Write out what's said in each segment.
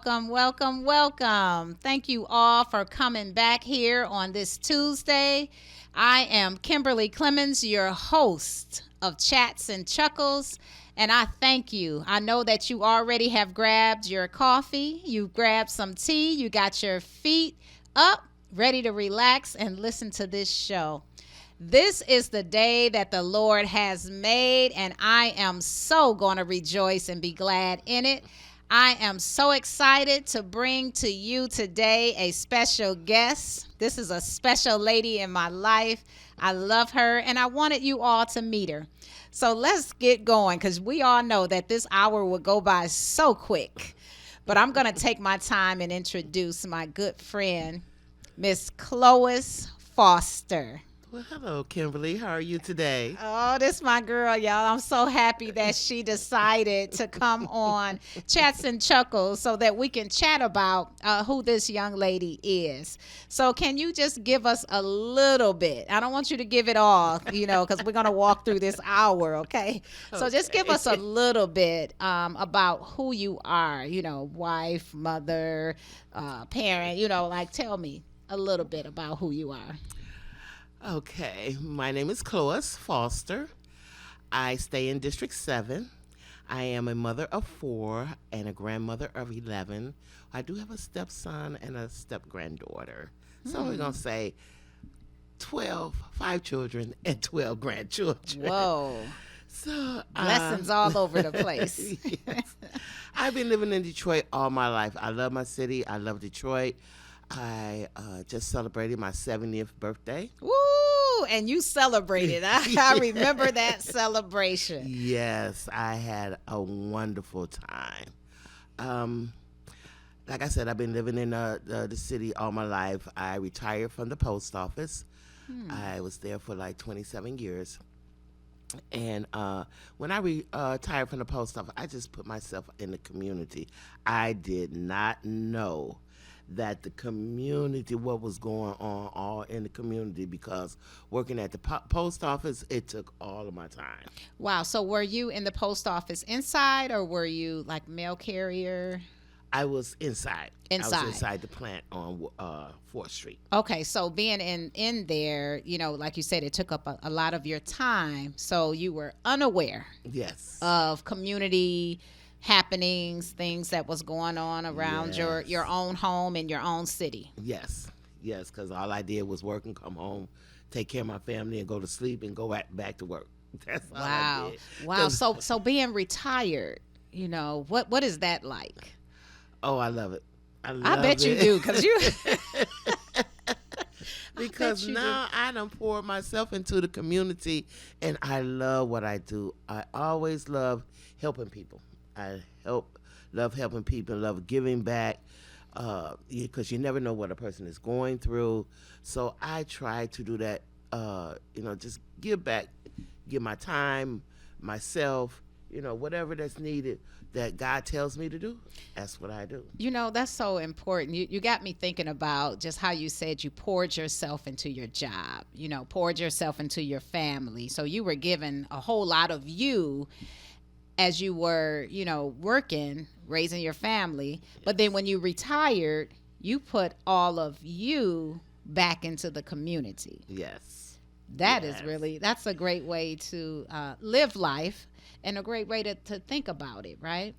welcome, welcome, welcome. Thank you all for coming back here on this Tuesday. I am Kimberly Clemens, your host of Chats and Chuckles, and I thank you. I know that you already have grabbed your coffee, you grabbed some tea, you got your feet up, ready to relax and listen to this show. This is the day that the Lord has made, and I am so going to rejoice and be glad in it. I am so excited to bring to you today a special guest. This is a special lady in my life. I love her, and I wanted you all to meet her. So let's get going, because we all know that this hour will go by so quick. But I'm going to take my time and introduce my good friend, Miss Chloe Foster. Well, hello, Kimberly. How are you today? Oh, this my girl, y'all. I'm so happy that she decided to come on Chats and Chuckles so that we can chat about who this young lady is. So can you just give us a little bit? I don't want you to give it all, because we're going to walk through this hour, okay? So just give us a little bit about who you are, wife, mother, parent, tell me a little bit about who you are. Okay, my name is Chloe Foster. I stay in District 7. I am a mother of 4 and a grandmother of 11. I do have a stepson and a step-granddaughter. So we're going to say 5 children and 12 grandchildren. Whoa. So blessings all over the place. Yes. I've been living in Detroit all my life. I love my city. I love Detroit. I just celebrated my 70th birthday. Woo! And you celebrated. I remember that celebration. Yes, I had a wonderful time. Like I said, I've been living in the city all my life. I retired from the post office. I was there for like 27 years. And when I retired from the post office, I just put myself in the community. I did not know that the community, what was going on all in the community, because working at the post office, it took all of my time. Wow. So were you in the post office inside, or were you like mail carrier? I was inside. I was inside the plant on 4th Street. Okay. So being in there, like you said, it took up a lot of your time. So you were unaware Yes. of community happenings, things that was going on around your own home and your own city. Yes, because all I did was work and come home, take care of my family, and go to sleep and go back to work. That's all I did. Wow. So being retired, what is that like? Oh, I love it. I bet you do, because you. Because now I done poured myself into the community, and I love what I do. I always love helping people. I love helping people, love giving back, because you never know what a person is going through. So I try to do that, just give back, give my time, myself, whatever that's needed that God tells me to do, that's what I do. That's so important. You got me thinking about just how you said you poured yourself into your job, poured yourself into your family. So you were given a whole lot of you as you were, working, raising your family. Yes. But then when you retired, you put all of you back into the community. Yes. That's a great way to live life, and a great way to think about it, right?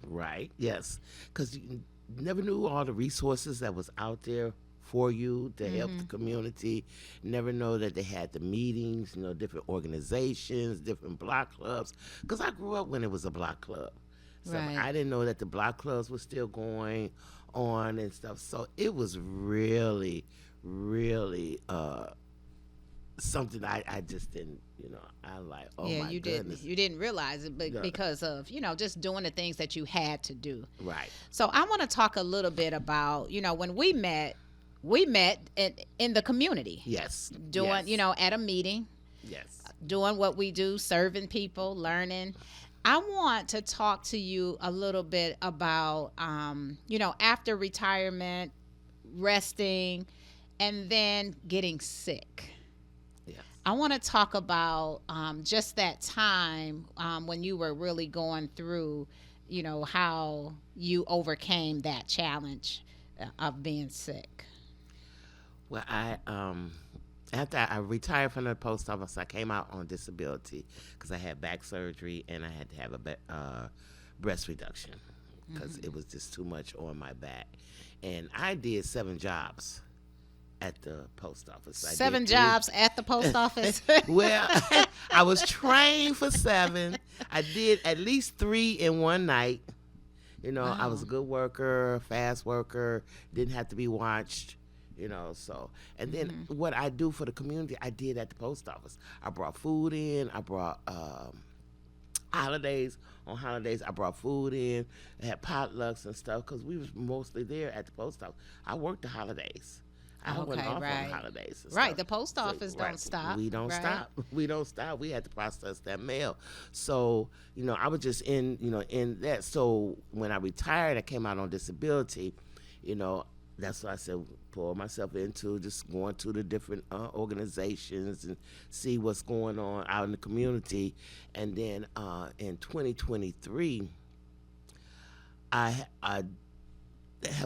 Right. Yes. Because you never knew all the resources that was out there for you to help the community. Never know that they had the meetings, different organizations, different block clubs. Because I grew up when it was a block club. So right. I didn't know that the block clubs were still going on and stuff. So it was really, really something I just didn't, I'm like, oh my goodness. You didn't realize it, but because of, just doing the things that you had to do. Right. So I want to talk a little bit about, when we met in the community. Yes. Doing, at a meeting. Yes. Doing what we do, serving people, learning. I want to talk to you a little bit about, after retirement, resting, and then getting sick. Yes. I want to talk about just that time when you were really going through how you overcame that challenge of being sick. Well, after I retired from the post office, I came out on disability because I had back surgery and I had to have a breast reduction because it was just too much on my back. And I did 7 jobs at the post office. I Seven did 3. jobs at the post office. Well, I was trained for 7. I did at least 3 in one night. I was a Wow. good worker, fast worker, didn't have to be watched. So and then what I do for the community, I did at the post office. I brought food in. I brought holidays. On holidays, I brought food in. I had potlucks and stuff because we was mostly there at the post office. I worked the holidays. I went Okay, off on the right. holidays and Right. stuff. The post So office right, don't stop. we don't Right. stop. We don't stop. We had to process that mail. So I was just in that. So when I retired, I came out on disability. You know, that's what I said. Pour myself into just going to the different organizations and see what's going on out in the community. And then in 2023, I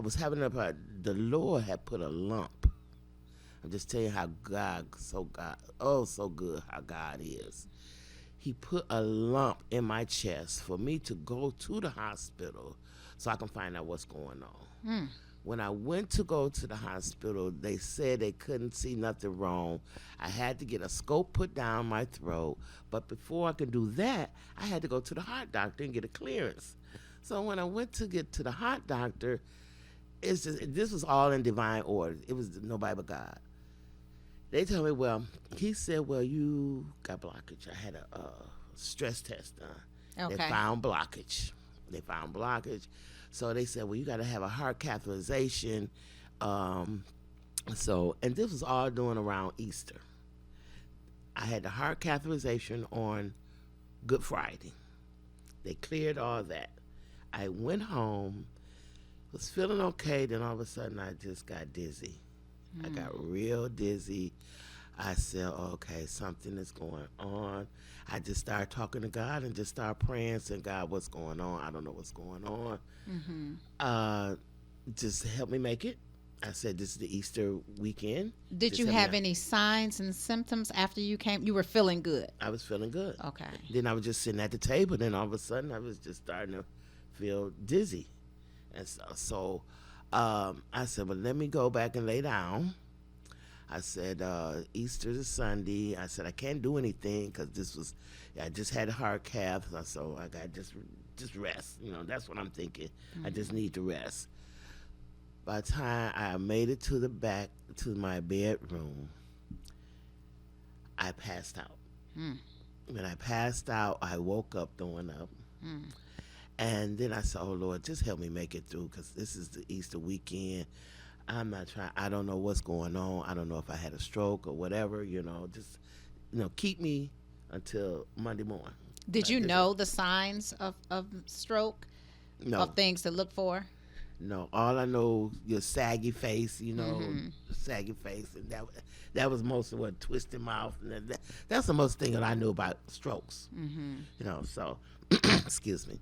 was having the Lord had put a lump. I'm just telling you how so good how God is. He put a lump in my chest for me to go to the hospital so I can find out what's going on. Mm. When I went to go to the hospital, they said they couldn't see nothing wrong. I had to get a scope put down my throat. But before I could do that, I had to go to the heart doctor and get a clearance. So when I went to get to the heart doctor, this was all in divine order. It was nobody but God. They told me, he said, you got blockage. I had a stress test done. Okay. They found blockage. So they said, you got to have a heart catheterization. And this was all doing around Easter. I had the heart catheterization on Good Friday. They cleared all that. I went home, was feeling okay. Then all of a sudden, I just got dizzy. I got real dizzy. I said, okay, something is going on. I just started talking to God and just started praying, saying, God, what's going on? I don't know what's going on. Just help me make it. I said, this is the Easter weekend. Did Just you help me have out. any signs and symptoms after you came? You were feeling good. I was feeling good. Okay. Then I was just sitting at the table. Then all of a sudden, I was just starting to feel dizzy. And so I said, well, let me go back and lay down. I said, Easter is Sunday. I said, I can't do anything because I just had a heart cath. So I got just rest. That's what I'm thinking. I just need to rest. By the time I made it to the back, to my bedroom, I passed out. When I passed out, I woke up throwing up. And then I said, oh, Lord, just help me make it through because this is the Easter weekend. I'm not trying. I don't know what's going on. I don't know if I had a stroke or whatever, just, keep me until Monday morning. Did you Like, know the signs of stroke, No, of things to look for? no. All I know, your saggy face, saggy face. And that was most of what twisted mouth. And that's the most thing that I knew about strokes. So, excuse me.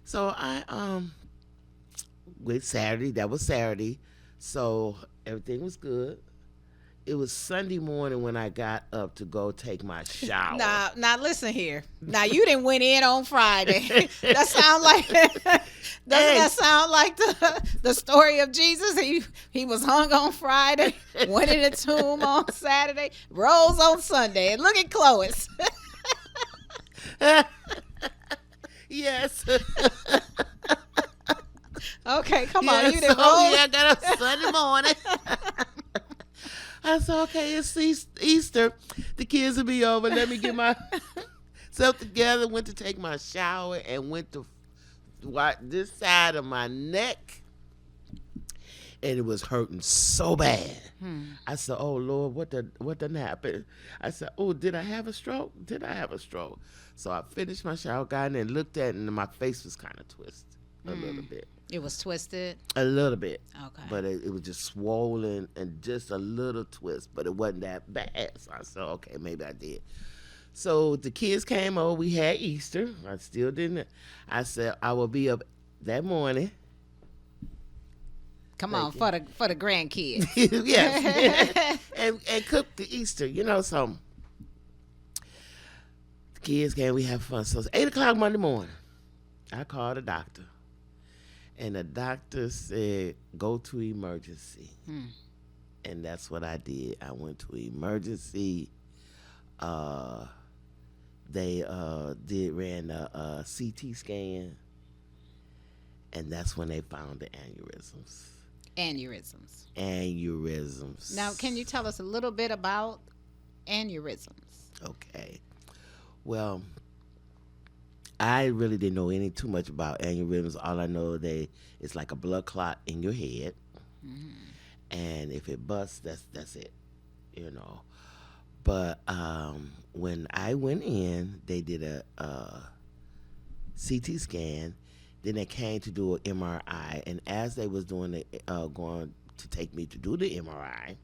So I with Saturday, that was Saturday, so everything was good. It was Sunday morning when I got up to go take my shower. Now listen here. Now you didn't went in on Friday. That sound like doesn't that sound like the story of Jesus? He was hung on Friday, went in the tomb on Saturday, rose on Sunday, and look at Clovis. Yes. Okay, come on, you so, didn't roll. yeah, I got up Sunday morning. I said, okay, it's Easter. The kids will be over. Let me get myself together. Went to take my shower and went to this side of my neck. And it was hurting so bad. I said, oh, Lord, what done happened? I said, oh, did I have a stroke? So I finished my shower, got in and looked at it, and my face was kind of twisted a little bit. It was twisted. A little bit. Okay. But it was just swollen and just a little twist, but it wasn't that bad. So I said, okay, maybe I did. So the kids came over. We had Easter. I still didn't. I said I will be up that morning. Come on, Thank you. for the grandkids. Yes, and cook the Easter. So the kids came. We have fun. So it's 8 o'clock Monday morning. I called the doctor, and the doctor said go to emergency, and that's what I did. I went to emergency. They ran a CT scan, and that's when they found the aneurysms. Aneurysms. Now, can you tell us a little bit about aneurysms? Okay. Well, I really didn't know too much about aneurysms. All I know it's like a blood clot in your head, and if it busts, that's it. But when I went in, they did a CT scan. Then they came to do an MRI, and as they was going to take me to do the MRI,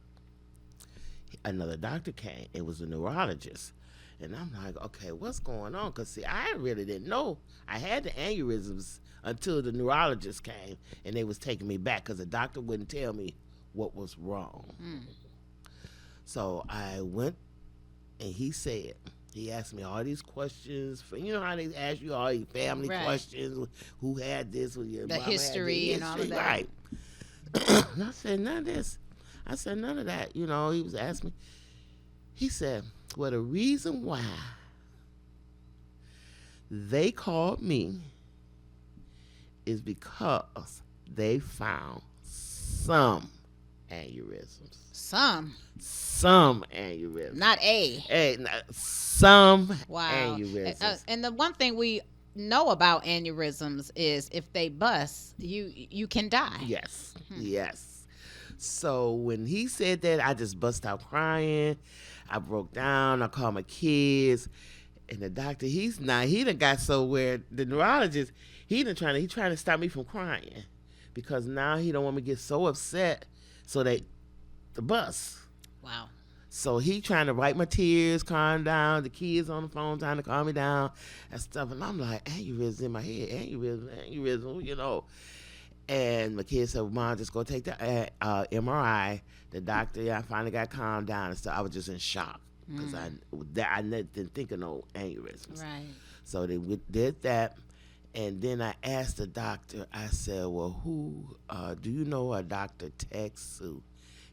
another doctor came. It was a neurologist, and I'm like, okay, what's going on? Because see, I really didn't know I had the aneurysms until the neurologist came, and they was taking me back because the doctor wouldn't tell me what was wrong. So I went, and he asked me all these questions. How they ask you all these family questions. Who had this? The history and all of that. Right. And I said, none of this. I said, none of that. He was asking me. He said, well, the reason why they called me is because they found some aneurysms. Some aneurysms. Not some wow. aneurysms. And the one thing we know about aneurysms is if they bust, you can die. Yes. Yes. So when he said that, I just bust out crying. I broke down. I called my kids. And the doctor, he done got so weird. The neurologist, he trying to stop me from crying. Because now he don't want me to get so upset so the bus. Wow. So he trying to wipe my tears, calm down. The kids on the phone trying to calm me down and stuff. And I'm like, aneurysm in my head, aneurysm. And my kids said, well, Mom, just go take the MRI. The doctor, I finally got calmed down and stuff. I was just in shock because I didn't think of no aneurysms. Right. So they did that. And then I asked the doctor, I said, well, who, do you know a Dr. Texu?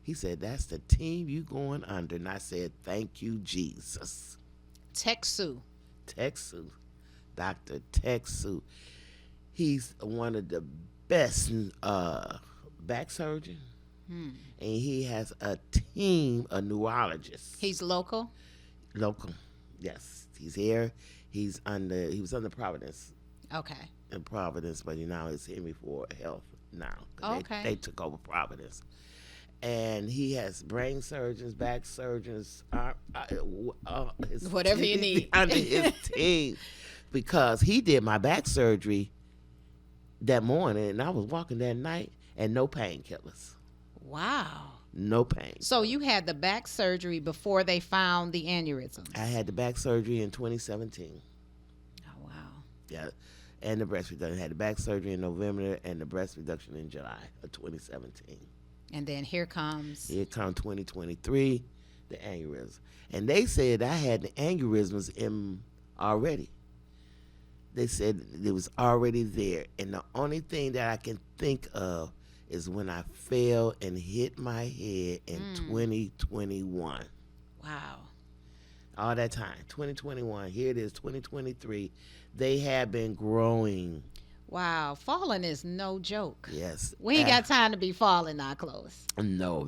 He said, that's the team you going under. And I said, thank you, Jesus. Texu. Dr. Texu. He's one of the best back surgeons. And he has a team of neurologists. He's local? Local, yes. He's here. He was under Providence. Okay. In Providence, but now it's Henry for Health now. Okay. They took over Providence. And he has brain surgeons, back surgeons, whatever you need under his team, because he did my back surgery that morning, and I was walking that night, and no painkillers. Wow. No pain. So you had the back surgery before they found the aneurysms? I had the back surgery in 2017. Oh wow. Yeah, and the breast reduction. I had the back surgery in November and the breast reduction in July of 2017. And then here comes 2023, the aneurysm. And they said I had the aneurysms in already. They said it was already there. And the only thing that I can think of is when I fell and hit my head in 2021. Wow. All that time, 2021, here it is, 2023. They have been growing. Wow, falling is no joke. Yes. We ain't got time to be falling our clothes. No,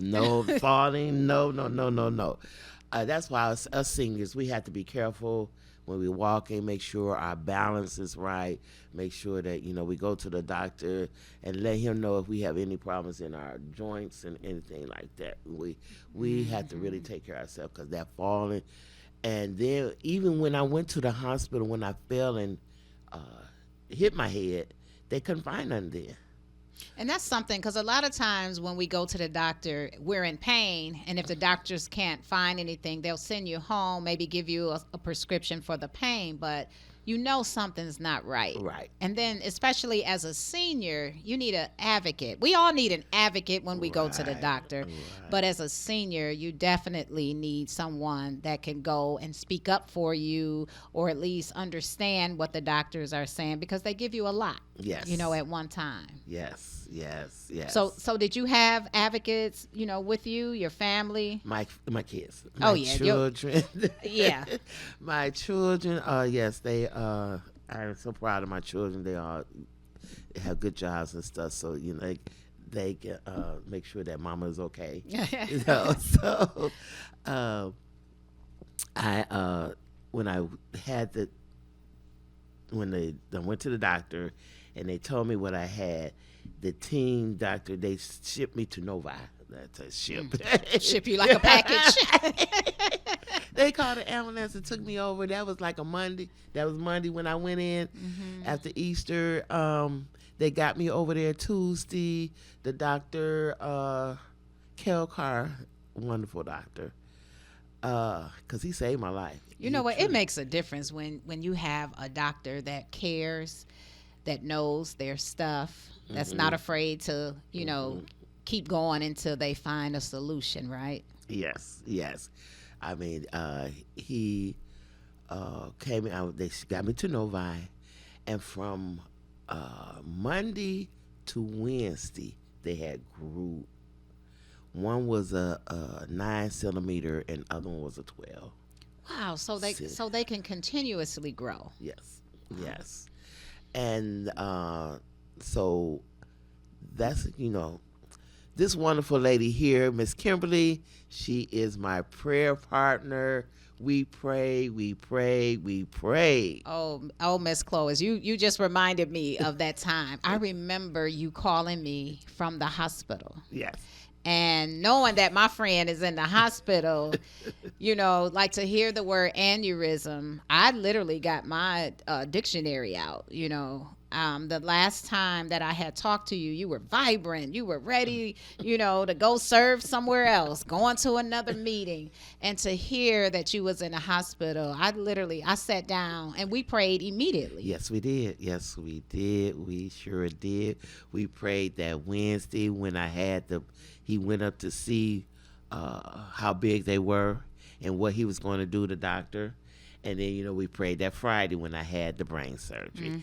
falling, no. That's why us singers, we have to be careful when we walk in, make sure our balance is right, make sure that, we go to the doctor and let him know if we have any problems in our joints and anything like that. We have to really take care of ourselves because that falling. And then even when I went to the hospital, when I fell and hit my head, they couldn't find nothing there. And that's something, because a lot of times when we go to the doctor, we're in pain. And if the doctors can't find anything, they'll send you home, maybe give you a prescription for the pain. But you know something's not right. Right. And then, especially as a senior, you need an advocate. We all need an advocate when we go to the doctor. Right. But as a senior, you definitely need someone that can go and speak up for you, or at least understand what the doctors are saying, because they give you a lot. Yes. At one time. Yes. So did you have advocates, with you, your family? My kids. Oh, My yeah. children. Yeah. My children. Yes, they. I'm so proud of my children. They all have good jobs and stuff. So they can make sure that mama is okay. So I when I had when they went to the doctor and they told me what I had, the team doctor, they shipped me to Novi. That's a ship. Ship you like a package. They called an ambulance and took me over. That was like a Monday. That was Monday when I went in after Easter. They got me over there Tuesday. The doctor, Kel Carr, wonderful doctor, because he saved my life. You know what? It makes a difference when you have a doctor that cares, that knows their stuff, that's not afraid to, keep going until they find a solution, right? Yes. I mean, he came out. They got me to Novi, and from Monday to Wednesday, they had grew. One was a 9 centimeter, and other one was a 12. Wow! So they can continuously grow. Yes, and so that's this wonderful lady here, Miss Kimberly. She is my prayer partner. We pray. Oh, Miss Chloe, you just reminded me of that time. I remember you calling me from the hospital. Yes. And knowing that my friend is in the hospital, like to hear the word aneurysm, I literally got my dictionary out, The last time that I had talked to you, you were vibrant. You were ready, to go serve somewhere else, going to another meeting. And to hear that you was in a hospital, I sat down and we prayed immediately. Yes, we did. We sure did. We prayed that Wednesday when he went up to see how big they were and what he was going to do, the doctor. And then, we prayed that Friday when I had the brain surgery.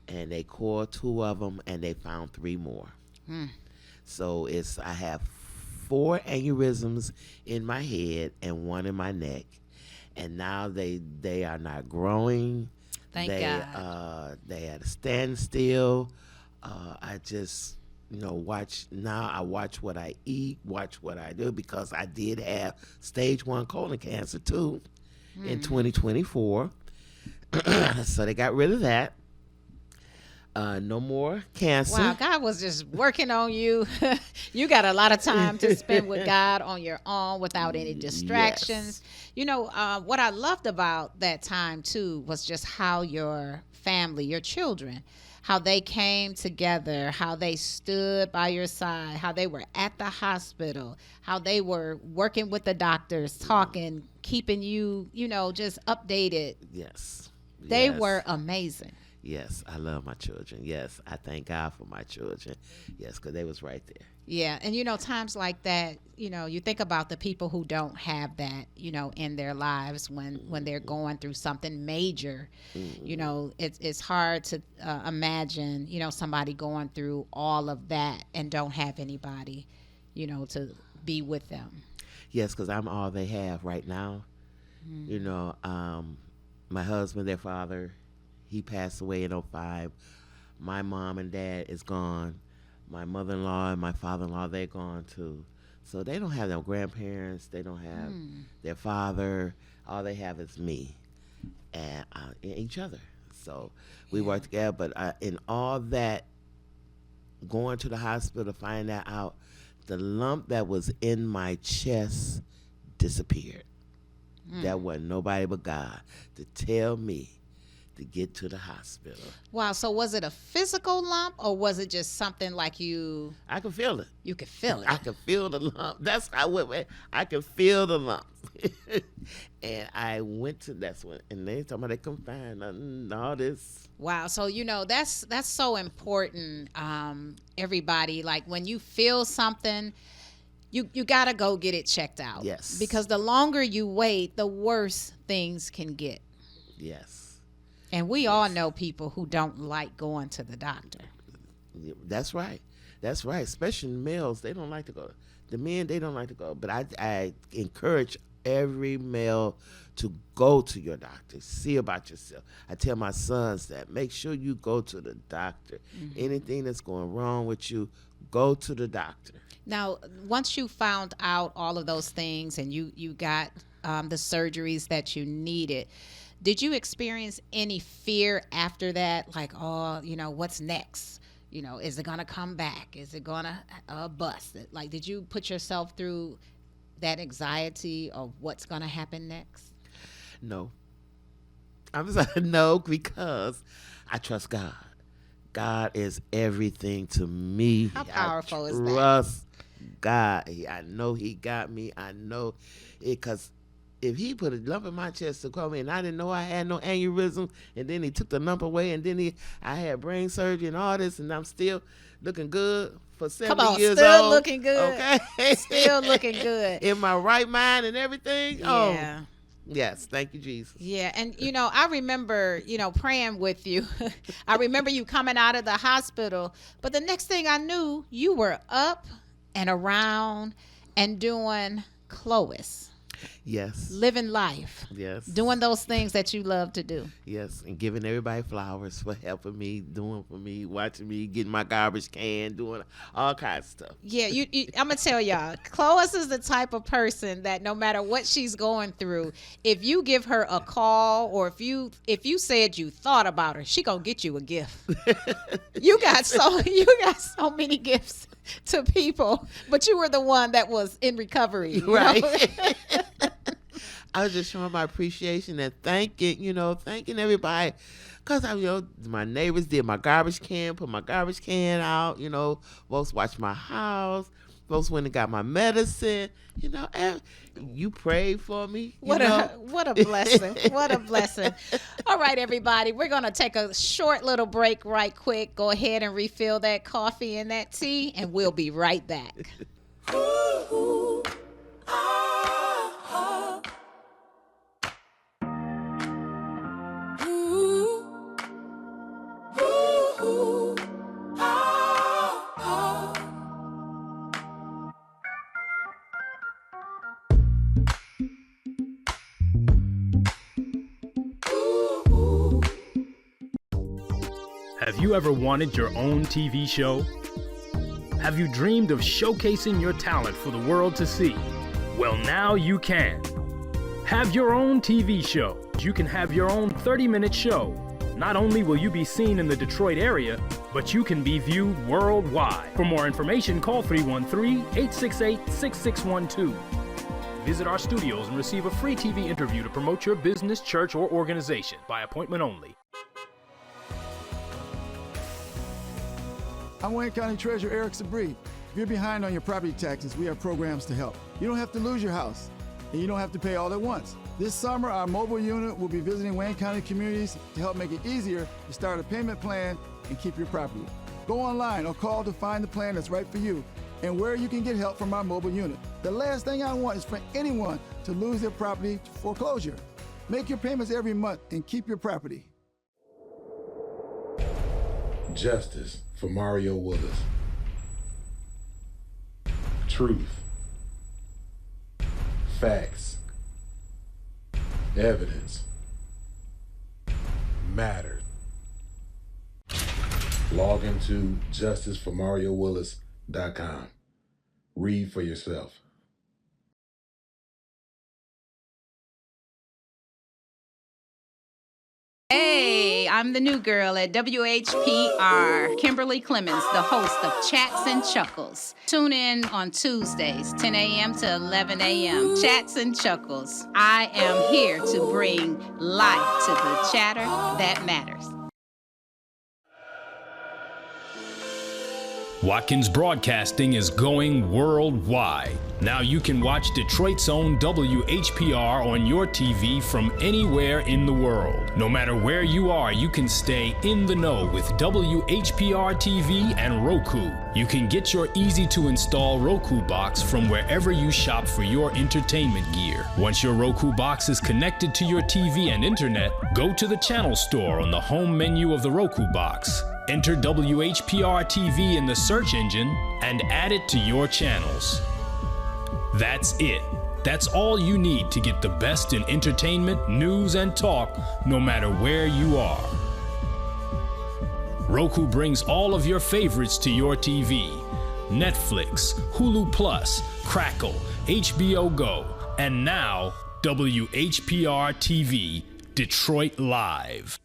And they called 2 of them, and they found 3 more. So I have 4 aneurysms in my head and 1 in my neck. And now they are not growing. Thank God. They at a standstill. I just... I watch what I eat, watch what I do, because I did have stage 1 colon cancer too in 2024. So they got rid of that. No more cancer. Wow, God was just working on you. You got a lot of time to spend with God on your own without any distractions. Yes. What I loved about that time too was just how your family, your children, how they came together, how they stood by your side, how they were at the hospital, how they were working with the doctors, talking, keeping you, just updated. Yes. They were amazing. Yes, I love my children. Yes, I thank God for my children. Yes, because they was right there. Yeah, and times like that, you think about the people who don't have that, in their lives when they're going through something major. It's hard to imagine, somebody going through all of that and don't have anybody, to be with them. Yes, because I'm all they have right now. My husband, their father, he passed away in 2005. My mom and dad is gone. My mother-in-law and my father-in-law, they're gone too. So they don't have their grandparents. They don't have their father. All they have is me and each other. So we work together. But in all that, going to the hospital to find that out, the lump that was in my chest disappeared. That wasn't nobody but God to tell me to get to the hospital. Wow. So was it a physical lump, or was it just something like you I could feel it. could feel it? I could feel the lump. That's how I went, man. I could feel the lump. And I went to that's when, and they told me they couldn't find nothing, all this. Wow. So that's so important. Everybody, like when you feel something, you gotta go get it checked out. Yes. Because the longer you wait, the worse things can get. Yes. And we all know people who don't like going to the doctor. That's right. That's right. Especially males, they don't like to go. The men, they don't like to go. But I encourage every male to go to your doctor. See about yourself. I tell my sons that. Make sure you go to the doctor. Anything that's going wrong with you, go to the doctor. Now, once you found out all of those things and you got the surgeries that you needed, did you experience any fear after that? Like, oh, what's next? Is it going to come back? Is it going to bust? Like, did you put yourself through that anxiety of what's going to happen next? No. I'm sorry, no, because I trust God. God is everything to me. How powerful is that? I trust God. I know He got me. I know it, because if He put a lump in my chest to call me and I didn't know I had no aneurysm, and then He took the lump away, and then I had brain surgery and all this, and I'm still looking good for 70 years still old. Looking good. Okay. Still looking good. In my right mind and everything. Yeah. Oh, yes. Thank you, Jesus. Yeah. And, I remember, praying with you. I remember you coming out of the hospital. But the next thing I knew, you were up and around and doing Clovis. Yes. Living life. Yes. Doing those things that you love to do. Yes. And giving everybody flowers for helping me, doing for me, watching me, getting my garbage can, doing all kinds of stuff. Yeah, I'm going to tell y'all, Clovis is the type of person that no matter what she's going through, if you give her a call or if you said you thought about her, she going to get you a gift. You got so many gifts to people, but you were the one that was in recovery. Right. I was just showing my appreciation and thanking everybody. Because my neighbors did my garbage can, put my garbage can out, folks watched my house, folks went and got my medicine, and you prayed for me. What a blessing. What a blessing. All right, everybody, we're going to take a short little break right quick. Go ahead and refill that coffee and that tea, and we'll be right back. Ooh, ah, ah. Ooh, ooh, ah, ah. Ooh. Have you ever wanted your own TV show? Have you dreamed of showcasing your talent for the world to see? Well, now you can. Have your own TV show. You can have your own 30-minute show. Not only will you be seen in the Detroit area, but you can be viewed worldwide. For more information, call 313-868-6612. Visit our studios and receive a free TV interview to promote your business, church, or organization by appointment only. I'm Wayne County Treasurer Eric Sabri. If you're behind on your property taxes, we have programs to help. You don't have to lose your house, and you don't have to pay all at once. This summer, our mobile unit will be visiting Wayne County communities to help make it easier to start a payment plan and keep your property. Go online or call to find the plan that's right for you and where you can get help from our mobile unit. The last thing I want is for anyone to lose their property to foreclosure. Make your payments every month and keep your property. Justice for Mario Willis. Truth. Facts. Evidence. Mattered. Log into justiceformariowillis.com. Read for yourself. Hey, I'm the new girl at WHPR, Kimberly Clemens, the host of Chats and Chuckles. Tune in on Tuesdays, 10 a.m. to 11 a.m. Chats and Chuckles. I am here to bring life to the chatter that matters. Watkins Broadcasting is going worldwide. Now you can watch Detroit's own WHPR on your TV from anywhere in the world. No matter where you are, you can stay in the know with WHPR TV and Roku. You can get your easy-to-install Roku box from wherever you shop for your entertainment gear. Once your Roku box is connected to your TV and internet, go to the channel store on the home menu of the Roku box. Enter WHPR TV in the search engine and add it to your channels. That's it. That's all you need to get the best in entertainment, news, and talk, no matter where you are. Roku brings all of your favorites to your TV. Netflix, Hulu Plus, Crackle, HBO Go, and now WHPR TV, Detroit Live.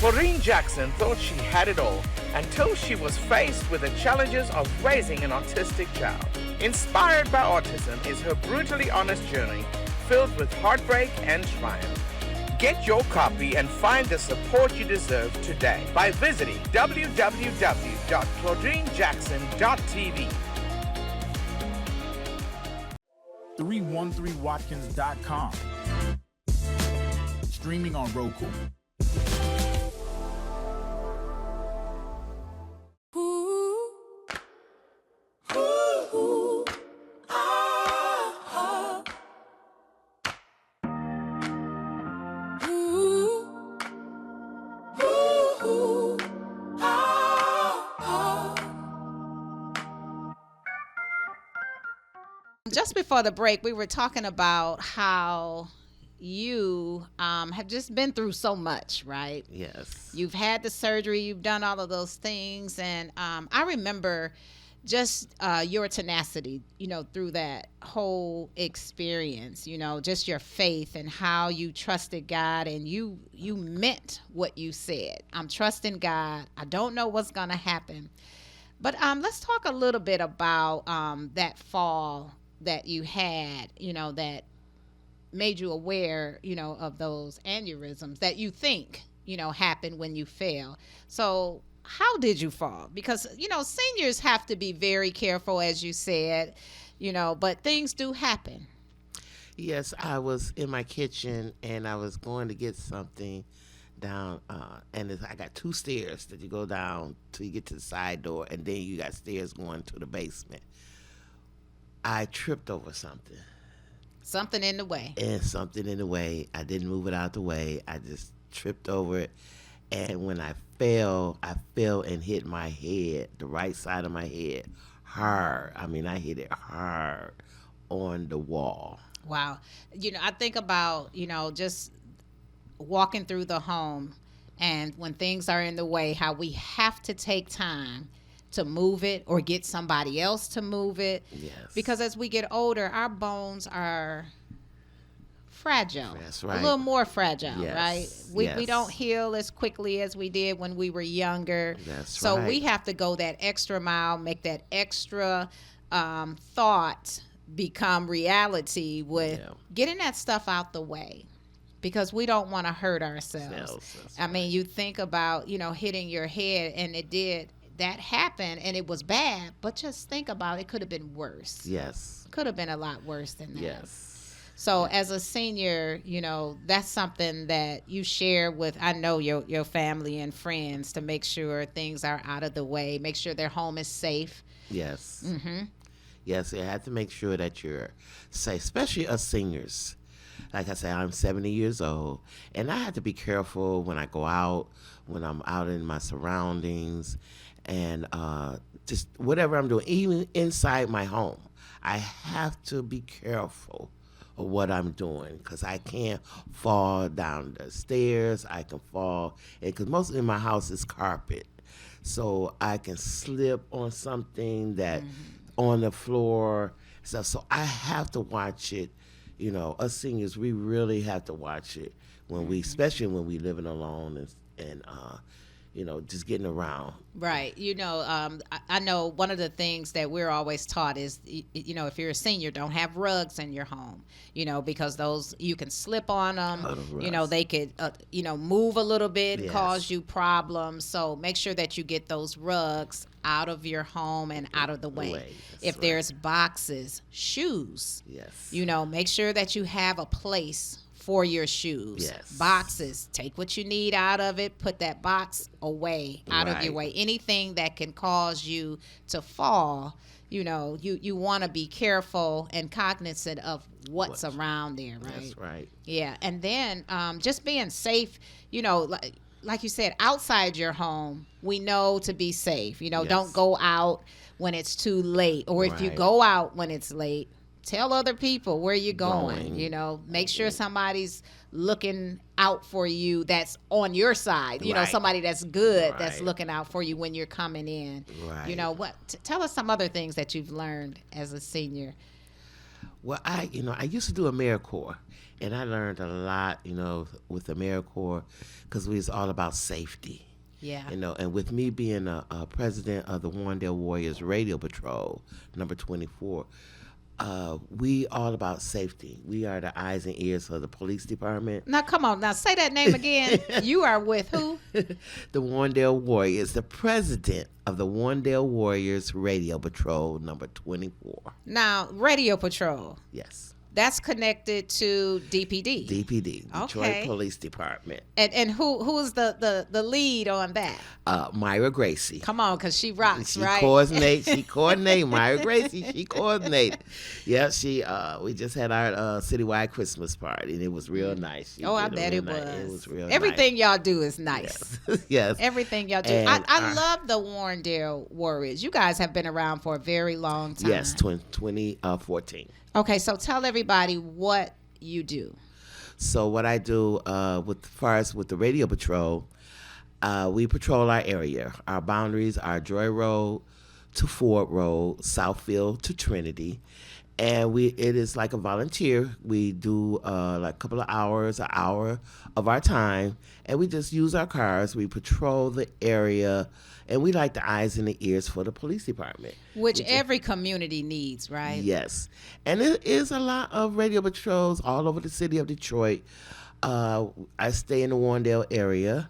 Maureen Jackson thought she had it all until she was faced with the challenges of raising an autistic child. Inspired by autism is her brutally honest journey filled with heartbreak and triumph. Get your copy and find the support you deserve today by visiting www.claudinejackson.tv. 313watkins.com. Streaming on Roku. Just before the break, we were talking about how you have just been through so much, right? Yes. You've had the surgery, you've done all of those things, and I remember just your tenacity, through that whole experience, just your faith and how you trusted God, and you meant what you said. I'm trusting God. I don't know what's going to happen. But let's talk a little bit about that fall that you had, that made you aware, of those aneurysms that you think, happen when you fail. So how did you fall? Because, seniors have to be very careful, as you said, but things do happen. Yes, I was in my kitchen and I was going to get something down, and I got two stairs that you go down till you get to the side door, and then you got stairs going to the basement. I tripped over something. Something in the way. And something in the way. I didn't move it out the way. I just tripped over it. And when I fell and hit my head, the right side of my head, hard. I mean, I hit it hard on the wall. Wow. I think about, just walking through the home, and when things are in the way, how we have to take time to move it or get somebody else to move it. Yes. Because as we get older, our bones are fragile. That's right. A little more fragile, Yes. right? We don't heal as quickly as we did when we were younger. That's so right. we have to go that extra mile, make that extra thought become reality with getting that stuff out the way, because we don't want to hurt ourselves. I mean, you think about, hitting your head, and that happened, and it was bad, but just think about it could have been worse. Yes. Could have been a lot worse than that. Yes. So as a senior, that's something that you share with, I know, your family and friends, to make sure things are out of the way, make sure their home is safe. Yes. Mm-hmm. Yes, you have to make sure that you're safe, especially us seniors. Like I said, I'm 70 years old, and I have to be careful when I go out, when I'm out in my surroundings, and just whatever I'm doing, even inside my home. I have to be careful of what I'm doing, because I can't fall down the stairs. I can fall, because most of my house is carpet, so I can slip on something that on the floor stuff. So I have to watch it You know, us seniors, we really have to watch it when we, especially when we living alone and you know, just getting around. Right. You know, I know one of the things that we're always taught is, you know, if you're a senior, don't have rugs in your home, you know, because those, you can slip on them, you know, they could, you know, move a little bit and Yes. cause you problems. So make sure that you get those rugs out of your home and out of the way. That's If right. there's boxes, shoes, Yes. you know, make sure that you have a place for your shoes. Yes. Boxes, take what you need out of it, put that box away, out of your Right. way. Anything that can cause you to fall, you know, you want to be careful and cognizant of what's around there, right? That's right. Yeah, and then just being safe, you know, like you said, outside your home, we know to be safe. You know, Yes. don't go out when it's too late, or if you Right. go out when it's late, tell other people where you're going. Going. You know, make sure somebody's looking out for you that's on your side. You know, Right. somebody that's good, that's Right. looking out for you when you're coming in. Right. You know, tell us some other things that you've learned as a senior. Well, I used to do AmeriCorps, and I learned a lot, you know, with AmeriCorps, because we was all about safety. Yeah. You know, and with me being a president of the Warrendale Warriors Radio Patrol, number 24, we all about safety. We are the eyes and ears of the police department. Now, come on. Now, say that name again. You are with who? The Warrendale Warriors, the president of the Warrendale Warriors Radio Patrol, number 24. Now, Radio Patrol. Yes. That's connected to DPD. DPD, Detroit Okay. Police Department. And who's the lead on that? Myra Gracie. Come on, because she rocks, She right? coordinate. Myra Gracie, she coordinate. Yeah, we just had our citywide Christmas party, and it was real nice. She Oh, I did bet real it was. nice. It was real Everything y'all do is nice. nice. Yes. Everything y'all do. And I love the Warrendale Warriors. You guys have been around for a very long time. Yes, 2014. Okay, so tell everybody what you do. So what I do with the Radio Patrol, we patrol our area. Our boundaries are Joy Road to Ford Road, Southfield to Trinity. And it is like a volunteer. We do like a couple of hours, an hour of our time, and we just use our cars. We patrol the area, and we like the eyes and the ears for the police department. Which every community needs, right? Yes. And there is a lot of radio patrols all over the city of Detroit. I stay in the Warrendale area,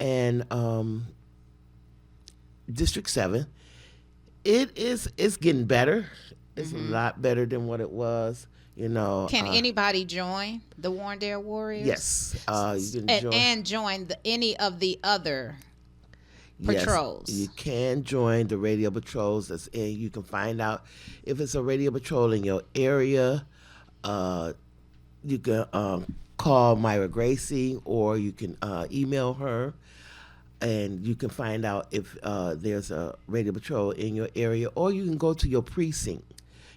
and District 7. It's getting better. It's a lot better than what it was, you know. Can anybody join the Warrendale Warriors? Yes. You can join. And join any of the other patrols. Yes, you can join the radio patrols. You can find out if it's a radio patrol in your area. You can call Myra Gracie, or you can email her, and you can find out if there's a radio patrol in your area, or you can go to your precinct,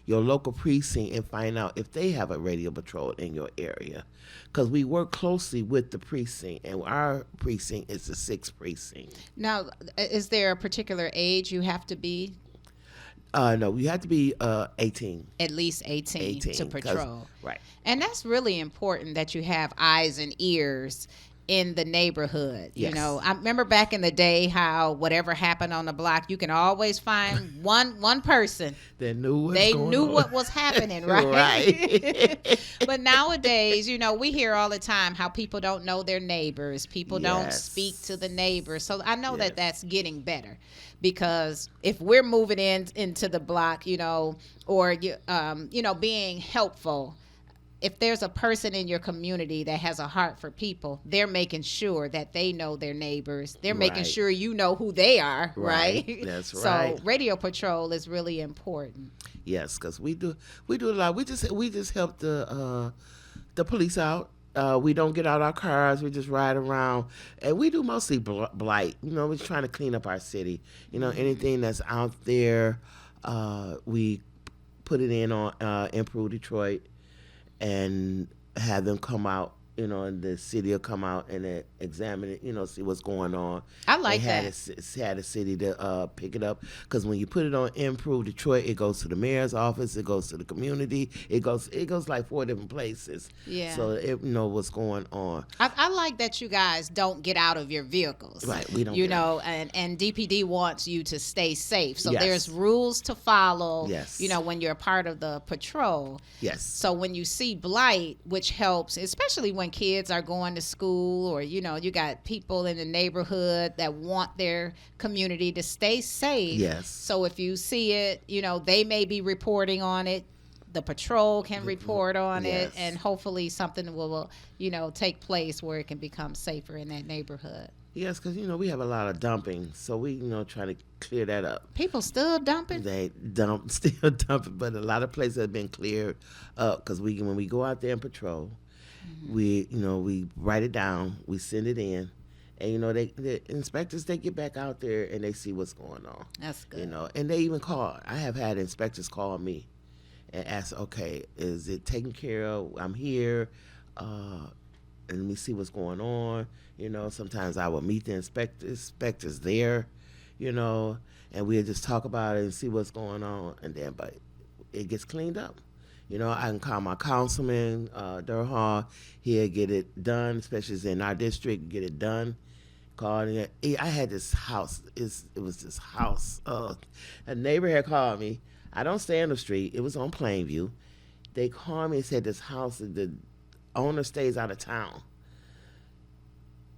your local precinct, and find out if they have a radio patrol in your area. Because we work closely with the precinct, and our precinct is the 6th precinct. Now, is there a particular age you have to be? No, you have to be 18. At least 18 to 'cause- patrol. Right. And that's really important that you have eyes and ears in the neighborhood. You Yes. know, I remember back in the day how whatever happened on the block, you can always find one person. They knew what was happening, right? Right. But nowadays, you know, we hear all the time how people don't know their neighbors. People don't Yes. speak to the neighbors. So I know Yes. that that's getting better, because if we're moving into the block, you know, or you know, being helpful, if there's a person in your community that has a heart for people, they're making sure that they know their neighbors. They're making Right. sure you know who they are, right? Right. That's So right. radio patrol is really important. Yes, because we do a lot. We just help the police out. We don't get out our cars. We just ride around, and we do mostly blight. You know, we're trying to clean up our city. You know, anything that's out there, we put it in on Improve Detroit, and have them come out and the city will come out and examine it, see what's going on. I like they had that. Had a city to pick it up, because when you put it on Improve Detroit, it goes to the mayor's office, it goes to the community, it goes like 4 different places. Yeah. So it know what's going on. I like that you guys don't get out of your vehicles. Right, we don't. And DPD wants you to stay safe. So Yes. there's rules to follow. Yes. When you're a part of the patrol. Yes. So when you see blight, which helps, especially when kids are going to school, or you got people in the neighborhood that want their community to stay safe. Yes. So if you see it, they may be reporting on it. The patrol can report on Yes. it, and hopefully something will, take place where it can become safer in that neighborhood. Yes, because we have a lot of dumping, so we try to clear that up. People still dumping? They still dumping, but a lot of places have been cleared up, because when we go out there and patrol, we write it down, we send it in, and the inspectors, they get back out there and they see what's going on. That's good. And they even call. I have had inspectors call me and ask, okay, is it taken care of? I'm here, and let me see what's going on. Sometimes I will meet the inspectors there, and we'll just talk about it and see what's going on, and then but it gets cleaned up. I can call my councilman, Durham. He'll get it done, especially in our district, get it done. I had this house. It was this house. A neighbor had called me. I don't stay on the street. It was on Plainview. They called me and said this house, the owner stays out of town.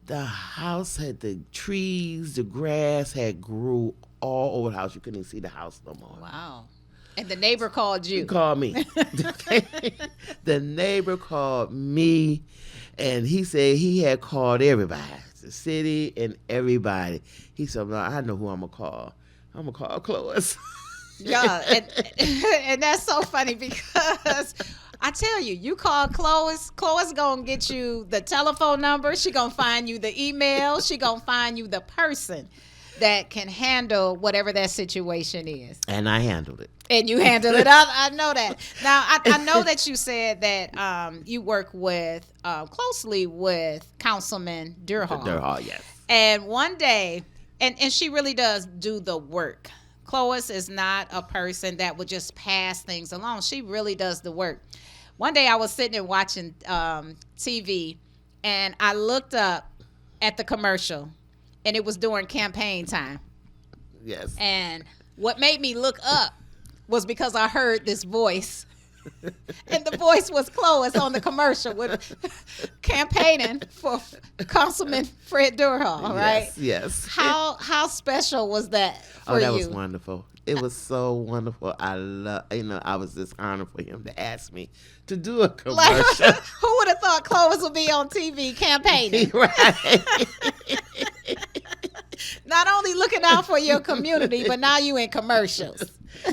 The house had the trees, the grass had grew all over the house. You couldn't even see the house no more. Wow. And the neighbor called you. He called me. The neighbor called me, and he said he had called everybody, the city and everybody. He said, "No, I know who I'm going to call. I'm going to call Clovis." Yeah, and that's so funny, because I tell you, you call Chloe gonna get you the telephone number. She gonna find you the email. She gonna find you the person that can handle whatever that situation is. And I handled it. And you handle it. I know that. Now, I know that you said that you work with closely with Councilman Durham. Durham, yes. And one day, and she really does do the work. Clovis is not a person that would just pass things along. She really does the work. One day I was sitting and watching TV, and I looked up at the commercial, and it was during campaign time. Yes. And what made me look up was because I heard this voice. And the voice was Clovis on the commercial with campaigning for Councilman Fred Durham, right? Yes. How special was that for you? Oh, that was wonderful. It was so wonderful. I was just honored for him to ask me to do a commercial. Like, who would have thought Clovis would be on TV campaigning? Right. Not only looking out for your community, but now you in commercials.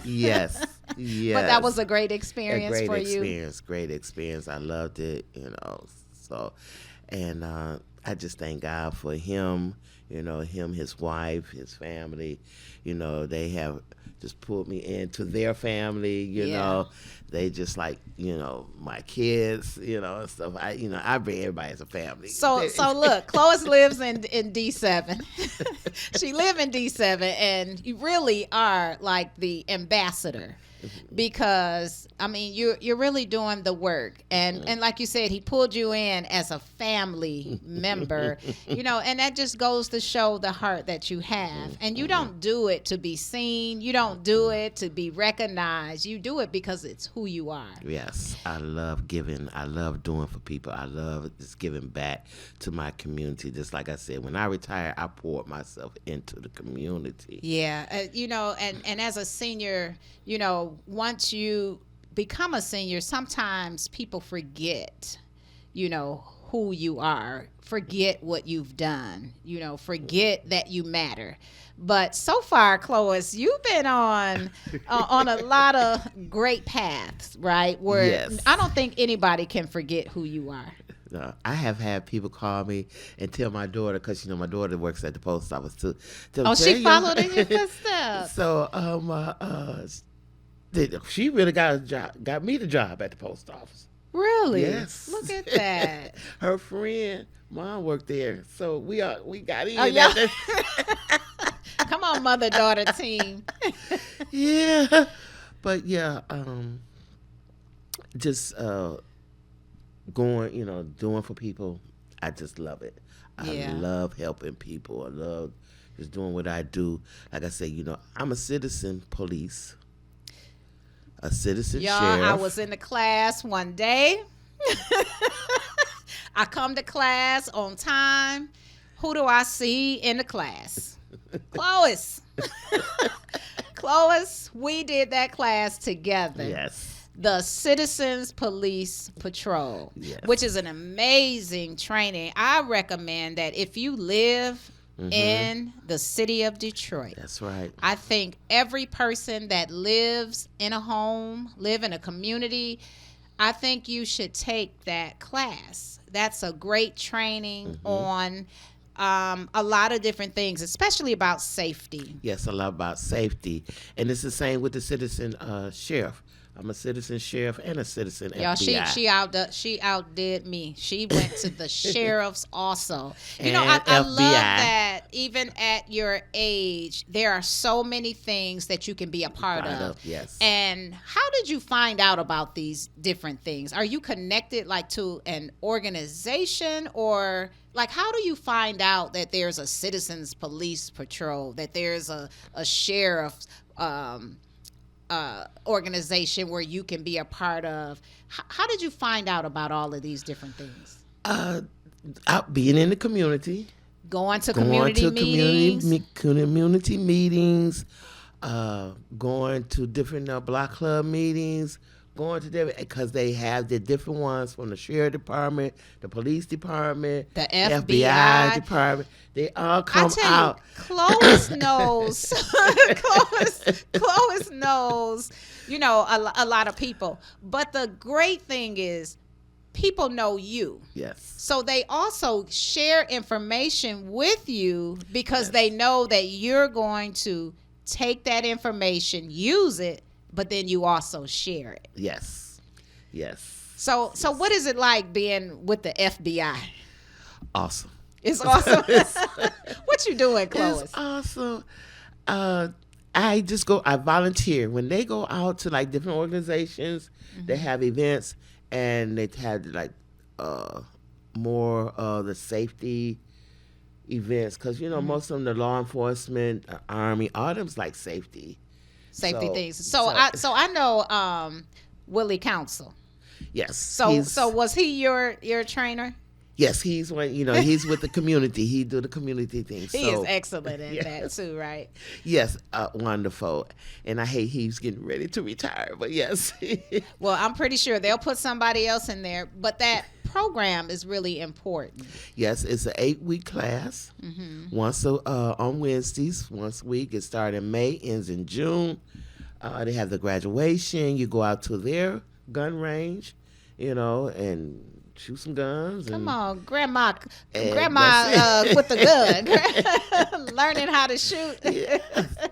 Yes. Yes. But that was a great experience for you. Great experience. I loved it, So, and I just thank God for him, his wife, his family. They have just pulled me into their family, Yeah. They just like, my kids, and stuff. I bring everybody as a family. So look, Chloe lives in D7. She live in D7, and you really are like the ambassador, because you're really doing the work, and like you said, he pulled you in as a family member, and that just goes to show the heart that you have, and you don't do it to be seen, you don't do it to be recognized, you do it because it's who you are. Yes, I love giving. I love doing for people. I love just giving back to my community. Just like I said, when I retired, I poured myself into the community. Yeah, and as a senior, once you become a senior, sometimes people forget, who you are, forget what you've done, forget that you matter. But so far, Clovis, you've been on a lot of great paths, right? Where Yes. I don't think anybody can forget who you are. I have had people call me and tell my daughter, because my daughter works at the post office too. Oh, she followed in your footsteps. So she really got me the job at the post office. Really? Yes. Look at that. Her friend, mom worked there, so we got in. Oh, yeah. Come on, mother-daughter team. Yeah, but yeah, just going, doing for people. I just love it. Yeah. I love helping people. I love just doing what I do. Like I say, I'm a citizen police, a citizen Y'all, sheriff. I was in the class one day. I come to class on time. Who do I see in the class? Chlois. Chlois, we did that class together. Yes. The Citizens Police Patrol, Yes. which is an amazing training. I recommend that if you live in the city of Detroit. That's right. I think every person that lives in a home, live in a community, I think you should take that class. That's a great training on a lot of different things, especially about safety. Yes, a lot about safety. And it's the same with the citizen sheriff. I'm a citizen sheriff and a citizen Y'all, FBI. she outdid me. She went to the sheriffs also. And I love FBI. that even at your age, there are so many things that you can be a part of. Yes. And how did you find out about these different things? Are you connected like to an organization, or like how do you find out that there's a citizens police patrol, that there's a sheriff's organization where you can be a part of? How did you find out about all of these different things? Out being in the community. Going to community meetings. Community meetings, going to different block club meetings, going to different, because they have the different ones from the sheriff department, the police department, The FBI FBI department. They all I come tell out. you, Chlois knows. Chlois knows, a lot of people. But the great thing is, people know you. Yes. So they also share information with you because they know that you're going to take that information, use it, but then you also share it. Yes. Yes. So what is it like being with the FBI? Awesome. It's awesome. What you doing, Chlois? It's awesome. I volunteer. When they go out to like different organizations, they have events, and they have like more of the safety events, because most of them, the law enforcement, army, all them's like safety Things. So I know Willie Council. Yes. So was he your trainer? Yes, he's one. He's with the community. He do the community thing. He is excellent at that too, right? Yes, wonderful. And I hate he's getting ready to retire, but yes. Well, I'm pretty sure they'll put somebody else in there, but that program is really important. Yes, it's an 8-week class. Once on Wednesdays, once a week. It starts in May, ends in June. They have the graduation. You go out to their gun range, and shoot some guns. Come on, Grandma that's with the gun, learning how to shoot.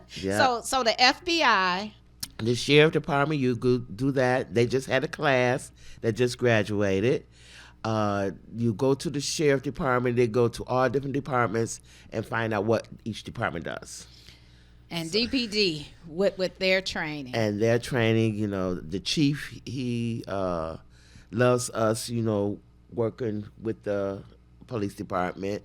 Yeah. So the FBI. The sheriff department, you go do that. They just had a class that just graduated. You go to the sheriff department. They go to all different departments and find out what each department does. And DPD with their training. And their training, the chief, he loves us, working with the police department.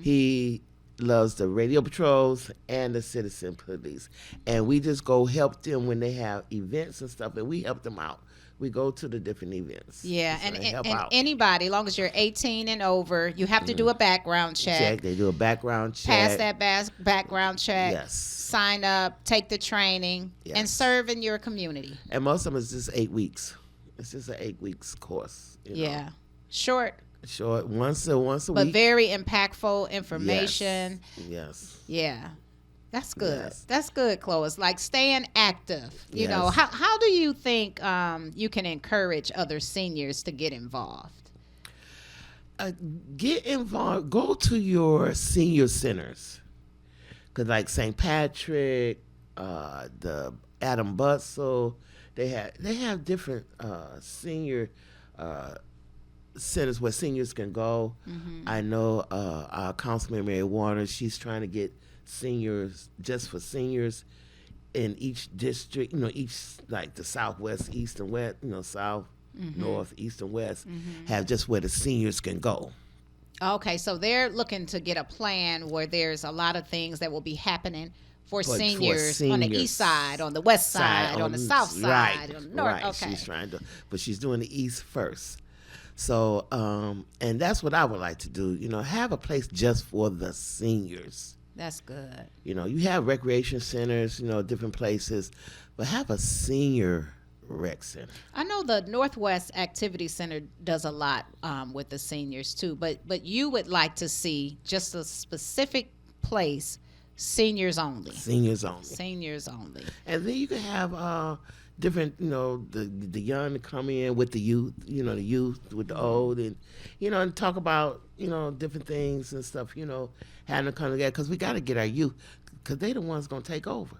He loves the radio patrols and the citizen police. And we just go help them when they have events and stuff, and we help them out. We go to the different events. Yeah, and and out. anybody, as long as you're 18 and over, you have to do a background check. They do a background check. Pass that background check. Yes. Sign up, take the training, and serve in your community. And most of them is just 8 weeks. It's just an 8 weeks course. Yeah, short, once a week. but very impactful information. Yes. Yeah. That's good. Yes. That's good, Chlois. Like staying active. You know, Yes. how do you think you can encourage other seniors to get involved? Get involved. Go to your senior centers, cause like St. Patrick, the Adam Bussell, they have different senior centers where seniors can go. I know our Councilman Mary Warner, she's trying to get seniors, just for seniors in each district, each, like the Southwest, East and West, South, North, East and West, have just where the seniors can go. Okay, so they're looking to get a plan where there's a lot of things that will be happening for seniors on the east side, on the west side, on the south side, on the north. Right. Okay. She's trying to, but she's doing the east first. So, and that's what I would like to do. Have a place just for the seniors. That's good. You have recreation centers, different places, but have a senior rec center. I know the Northwest Activity Center does a lot with the seniors too, but you would like to see just a specific place, seniors only. Seniors only. Seniors only. And then you can have different, the young to come in with the youth, the youth with the old, and and talk about different things and stuff, having them come together, because we got to get our youth, because they the ones gonna take over.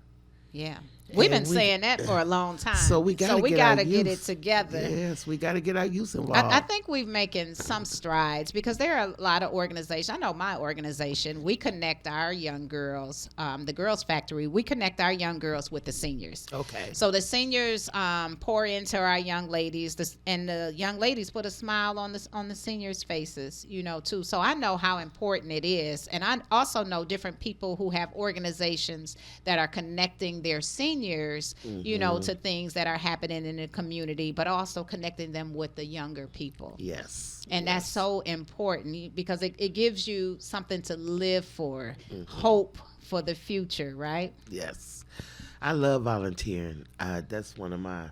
Yeah. We've been saying that for a long time. So we got to get it together. Yes, we got to get our youth involved. I think we're making some strides, because there are a lot of organizations. I know my organization, we connect our young girls, the Girls Factory, we connect our young girls with the seniors. Okay. So the seniors pour into our young ladies, and the young ladies put a smile on the seniors' faces, too. So I know how important it is. And I also know different people who have organizations that are connecting their seniors, to things that are happening in the community, but also connecting them with the younger people. Yes. And that's so important, because it gives you something to live for, hope for the future, right? Yes. I love volunteering. That's one of my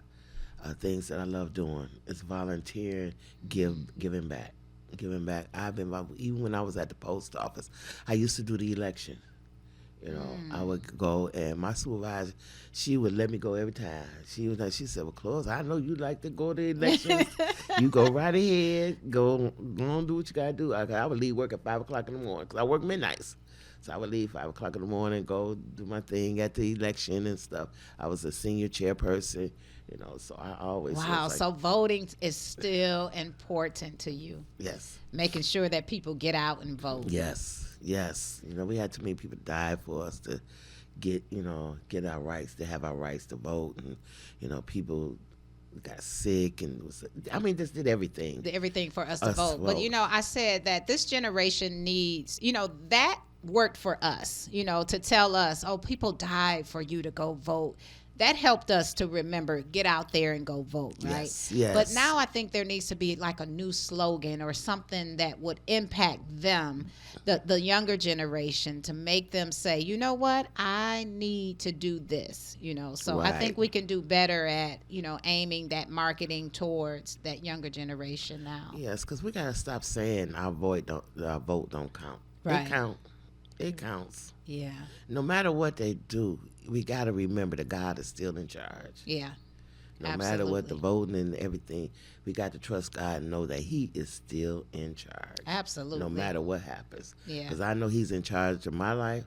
things that I love doing, is volunteering, giving back. Giving back. I've been, even when I was at the post office, I used to do the election. I would go, and my supervisor, she would let me go every time. She said, well, Close, I know you like to go to elections. You go right ahead. Go on, do what you got to do. I would leave work at 5 o'clock in the morning, because I work midnights. So I would leave 5 o'clock in the morning, go do my thing at the election and stuff. I was a senior chairperson, so I always. Wow, so voting is still important to you. Yes. Making sure that people get out and vote. Yes. We had too many people die for us to get our rights, to have our rights to vote, and people got sick and just did everything. Did everything for us to vote. But I said that this generation needs, that worked for us, to tell us, oh, people died for you to go vote. That helped us to remember, get out there and go vote, right? Yes. But now I think there needs to be like a new slogan or something that would impact them, the younger generation, to make them say, you know what, I need to do this, So I think we can do better at, aiming that marketing towards that younger generation now. Yes, because we got to stop saying our vote don't count. Right. It counts. Yeah. No matter what they do, we got to remember that God is still in charge. Yeah. No matter what the voting and everything, we got to trust God and know that He is still in charge. Absolutely. No matter what happens. Yeah. Because I know He's in charge of my life,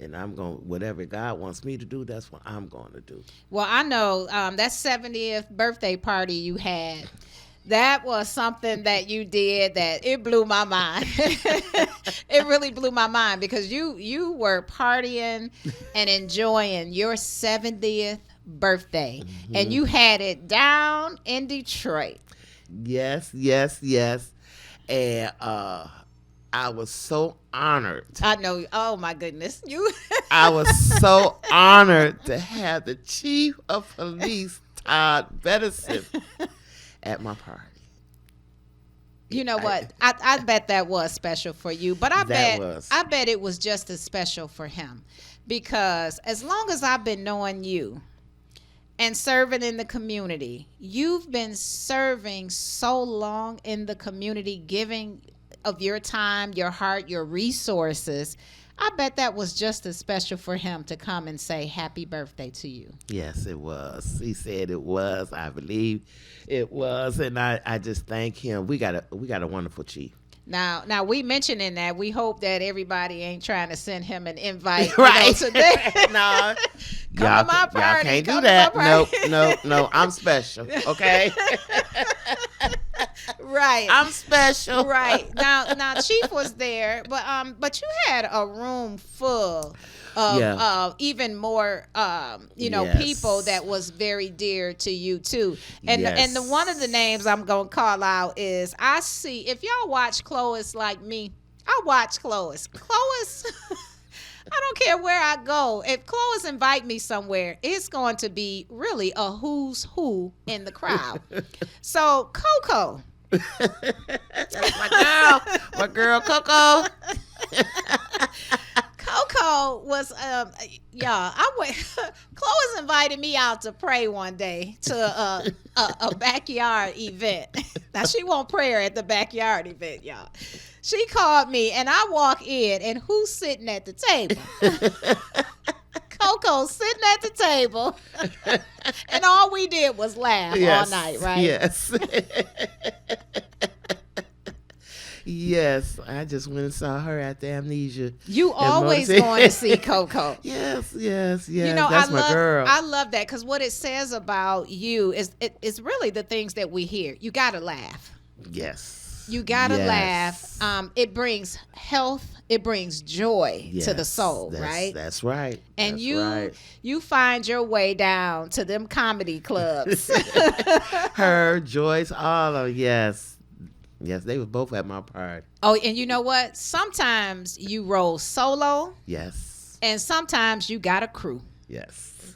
and I'm going, whatever God wants me to do, that's what I'm going to do. Well, I know that 70th birthday party you had, that was something that you did that it blew my mind. It really blew my mind, because you were partying and enjoying your 70th birthday, and you had it down in Detroit. Yes. And I was so honored. I know. Oh my goodness, you. I was so honored to have the Chief of Police, Todd Bettison, at my party. You know what? I bet that was special for you, but I bet it was just as special for him, because as long as I've been knowing you and serving in the community, you've been serving so long in the community, giving of your time, your heart, your resources. I bet that was just as special for him to come and say happy birthday to you. Yes, it was. He said it was. I believe it was, and I just thank him. We got a wonderful chief. Now we mentioning that, we hope that everybody ain't trying to send him an invite, right? Today. No, come to my party. Y'all can't do that. No. I'm special. Okay. Right. I'm special. Right. Now Chief was there, but you had a room full of Yeah. even more Yes. people that was very dear to you too. And Yes. the one of the names I'm gonna call out is, I see, if y'all watch Chloe like me, I watch Chloe. Chloe I don't care where I go. If Chloe invite me somewhere, it's going to be really a who's who in the crowd. So Coco. That's my girl Coco. Coco was I went Chloe's invited me out to pray one day to a backyard event. Now she won't prayer at the backyard event, y'all. She called me and I walk in, and who's sitting at the table? Coco sitting at the table. And all we did was laugh all night, right? Yes. Yes, I just went and saw her at the Amnesia. You at always Motor City. going to see Coco. Yes. You know, that's my girl. I love that, because what it says about you is really the things that we hear. You got to laugh. Yes. You got to Yes. laugh. It brings health. It brings joy to the Yes, soul, that's- right? That's right. And That's you right. you find your way down to them comedy clubs. Her, Joyce, all of yes. Yes, they were both at my party. Oh, and you know what? Sometimes you roll solo, Yes. and sometimes you got a crew. Yes.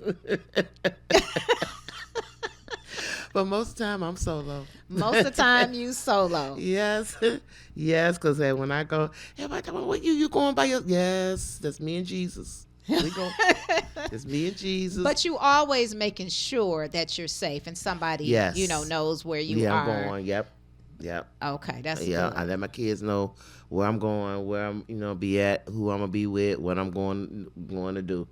But most of the time I'm solo. Most of the time you solo. Yes. Yes, because when I go, everybody tell me, what you going by your? Yes, that's me and Jesus. We go. It's me and Jesus. But you always making sure that you're safe and somebody Yes. knows where you yeah, are. I'm going. Yep. Okay, that's Yeah, good. I let my kids know where I'm going, where I'm, be at, who I'm gonna be with, what I'm going to do.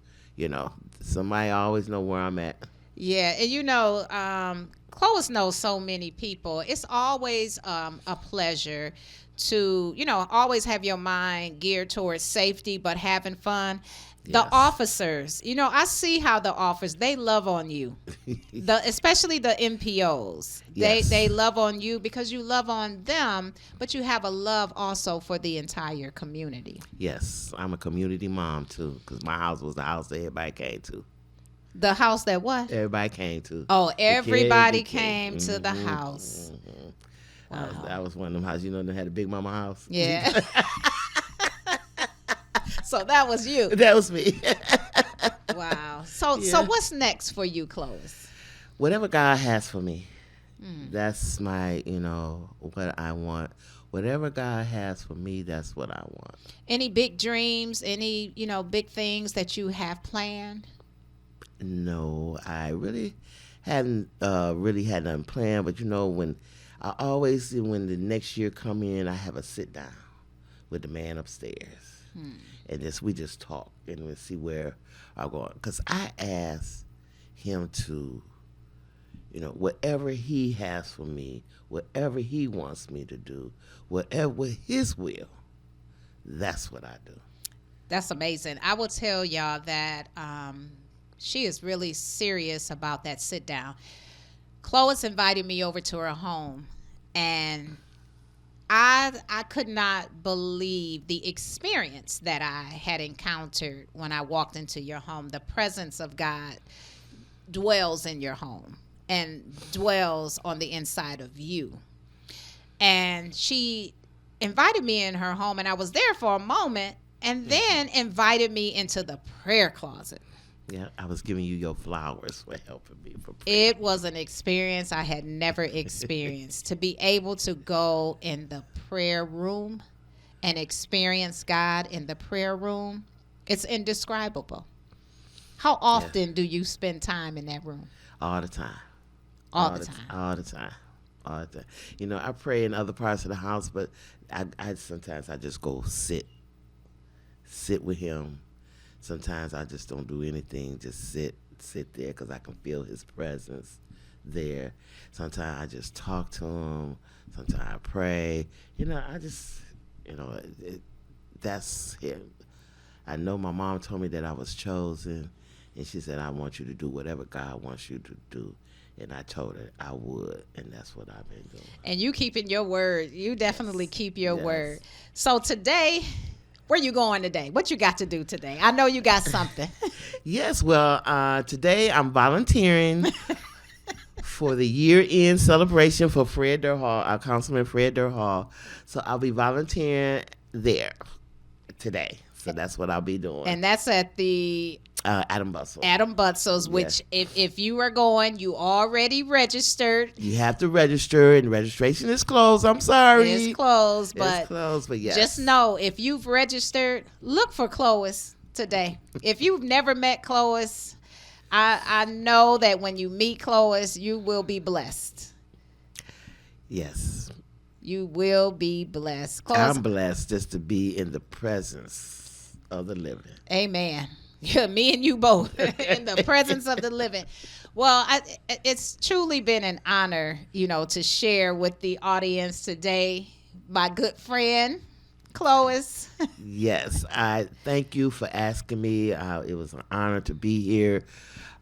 Somebody always know where I'm at. Yeah, and Chloe knows so many people. It's always a pleasure to, always have your mind geared towards safety, but having fun. The Yes. officers, I see how the officers, they love on you. Especially the MPOs. Yes. They love on you because you love on them, but you have a love also for the entire community. Yes, I'm a community mom too, because my house was the house that everybody came to. The house that what? Everybody came to. Oh, everybody The kids. came to the Mhm, house. mhm. Wow. That was one of them houses, they had a big mama house. Yeah. So that was you. That was me. Wow. So Yeah. what's next for you, Clovis? Whatever God has for me, Mm. that's my, what I want. Whatever God has for me, that's what I want. Any big dreams? Any big things that you have planned? No, I really hadn't had nothing planned. But when I always when the next year come in, I have a sit down with the man upstairs, and we just talk and we see where I'm going. Because I asked him to, whatever he has for me, whatever he wants me to do, whatever his will, that's what I do. That's amazing. I will tell y'all that she is really serious about that sit down. Chloe's invited me over to her home, and I could not believe the experience that I had encountered when I walked into your home. The presence of God dwells in your home and dwells on the inside of you. And she invited me in her home, and I was there for a moment, and then invited me into the prayer closet. Yeah, I was giving you your flowers for helping me. It was an experience I had never experienced. To be able to go in the prayer room and experience God in the prayer room, it's indescribable. How often do you spend time in that room? All the time. All the time. All the time. All the time. I pray in other parts of the house, but I sometimes I just go sit with him. Sometimes I just don't do anything, just sit there because I can feel his presence there. Sometimes I just talk to him. Sometimes I pray. I just, that's him. I know my mom told me that I was chosen, And she said, I want you to do whatever God wants you to do. And I told her I would, and that's what I've been doing. And you keeping your word. You definitely keep your Yes. word. So today, where you going today? What you got to do today? I know you got something. Yes, well, today I'm volunteering for the year-end celebration for Fred Durhall, our Councilman Fred Durhall. So I'll be volunteering there today. So that's what I'll be doing. And that's at the Adam Bustle. Adam Butzel's, which if you are going, you already registered. You have to register, and registration is closed. I'm sorry. It's closed, but it's closed, but yes. just know if you've registered, look for Clois today. If you've never met Clois, I know that when you meet Clois, you will be blessed. Yes. You will be blessed. Clois, I'm blessed just to be in the presence of the living. amen. Yeah, me and you both in the presence of the living. Well, it's truly been an honor, to share with the audience today. My good friend, Clois. Yes, I thank you for asking me. It was an honor to be here.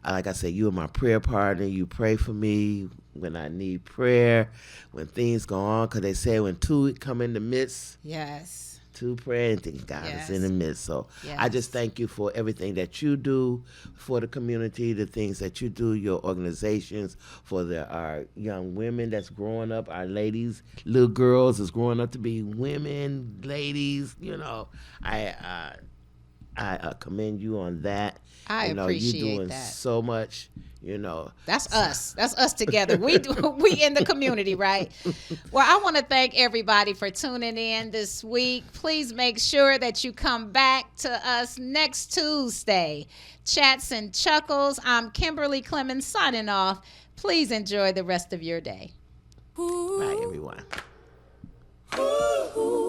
Like I said, you are my prayer partner. You pray for me when I need prayer, when things go on, because they say when two come in the midst, Yes. two prayer and things, God is in the midst. So I just thank you for everything that you do for the community, the things that you do, your organizations, for our young women that's growing up, our ladies, little girls that's growing up to be women, ladies. I commend you on that. I appreciate you're doing that. so much. That's us. That's us together. We in the community, right? Well, I want to thank everybody for tuning in this week. Please make sure that you come back to us next Tuesday. Chats and Chuckles. I'm Kimberly Clemens signing off. Please enjoy the rest of your day. Bye, everyone. Ooh.